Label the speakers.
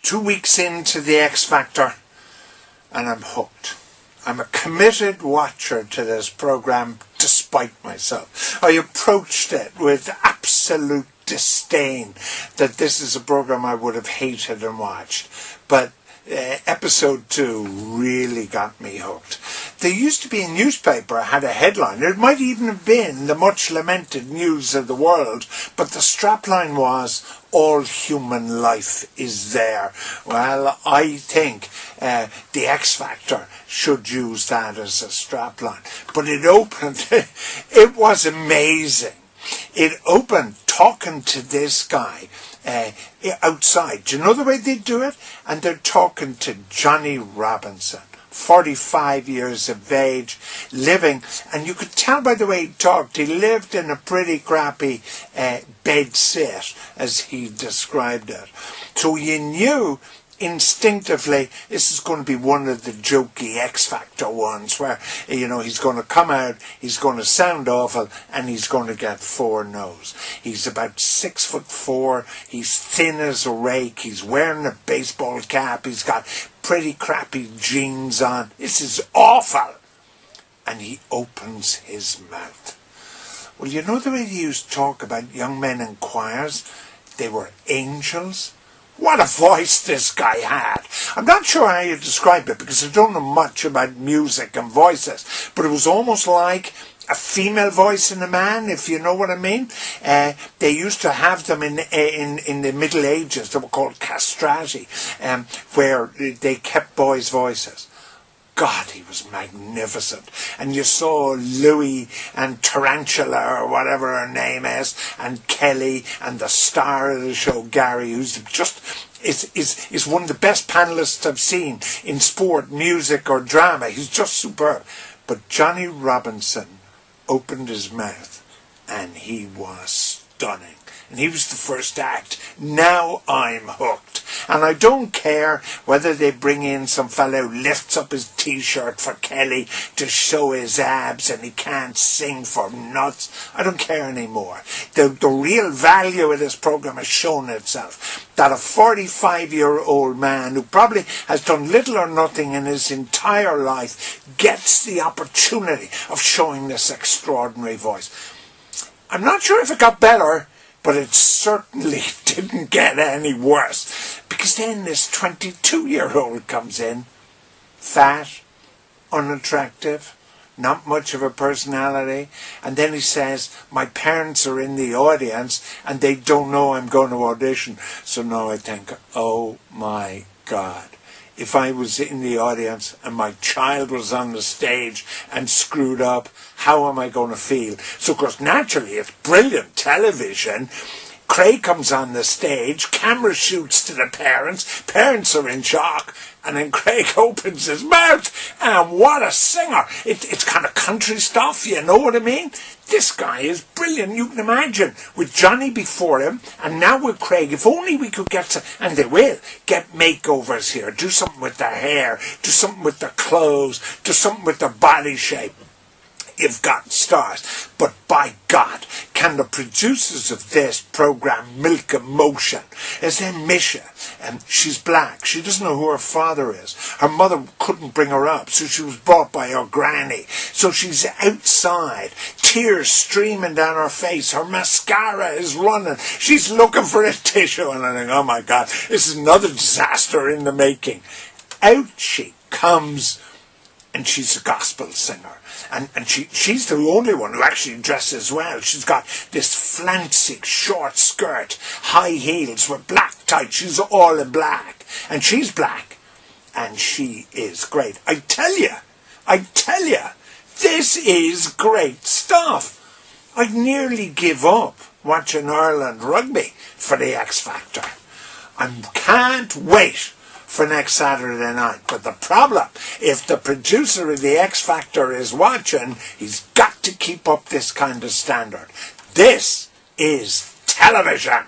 Speaker 1: 2 weeks into the X Factor, and I'm hooked. I'm a committed watcher to this program despite myself. I approached it with absolute disdain that this is a program I would have hated and watched. But episode 2 really got me hooked. There used to be a newspaper that had a headline. It might even have been the much lamented News of the World, but the strapline was, "All human life is there." Well, I think the X Factor should use that as a strapline. But it opened, it was amazing. It opened talking to this guy outside. Do you know the way they do it? And they're talking to Johnny Robinson, 45 years of age, living, and you could tell by the way he talked, he lived in a pretty crappy bed sit, as he described it. So you knew instinctively this is going to be one of the jokey X Factor ones where, you know, he's going to come out, he's going to sound awful, and he's going to get 4 no's. He's about 6'4", he's thin as a rake, he's wearing a baseball cap, he's got pretty crappy jeans on. This is awful. And he opens his mouth. Well, you know the way they used to talk about young men in choirs? They were angels. What a voice this guy had. I'm not sure how you describe it because I don't know much about music and voices, but it was almost like a female voice in a man, if you know what I mean. They used to have them in the Middle Ages. They were called castrati, where they kept boys' voices. God, he was magnificent. And you saw Louis and Tarantula, or whatever her name is, and Kelly, and the star of the show, Gary, who's just is one of the best panellists I've seen in sport, music, or drama. He's just superb. But Johnny Robinson opened his mouth, and he was stunning. And he was the first act. Now I'm hooked. And I don't care whether they bring in some fellow who lifts up his t-shirt for Kelly to show his abs and he can't sing for nuts. I don't care anymore. The real value of this program has shown itself. That a 45-year-old man who probably has done little or nothing in his entire life gets the opportunity of showing this extraordinary voice. I'm not sure if it got better, but it certainly didn't get any worse. Because then this 22-year-old comes in, fat, unattractive, not much of a personality, and then he says, my parents are in the audience and they don't know I'm going to audition. So now I think, oh my God. If I was in the audience and my child was on the stage and screwed up, how am I going to feel? So, of course, naturally, it's brilliant television. Craig comes on the stage, camera shoots to the parents are in shock, and then Craig opens his mouth, and what a singer. It's kind of country stuff, you know what I mean? This guy is brilliant. You can imagine, with Johnny before him, and now with Craig, if only we could get to, and they will, get makeovers here, do something with their hair, do something with their clothes, do something with their body shape. You've got stars. But by God, can the producers of this program milk emotion? It's their mission. And she's black. She doesn't know who her father is. Her mother couldn't bring her up, so she was brought by her granny. So she's outside, tears streaming down her face. Her mascara is running. She's looking for a tissue. And I think, oh my God, this is another disaster in the making. Out she comes, and she's a gospel singer. And she's the only one who actually dresses well. She's got this flancy short skirt, high heels with black tights. She's all in black. And she's black. And she is great. I tell you, this is great stuff. I'd nearly give up watching Ireland rugby for the X Factor. I can't wait for next Saturday night. But the problem, if the producer of the X Factor is watching, he's got to keep up this kind of standard. This is television.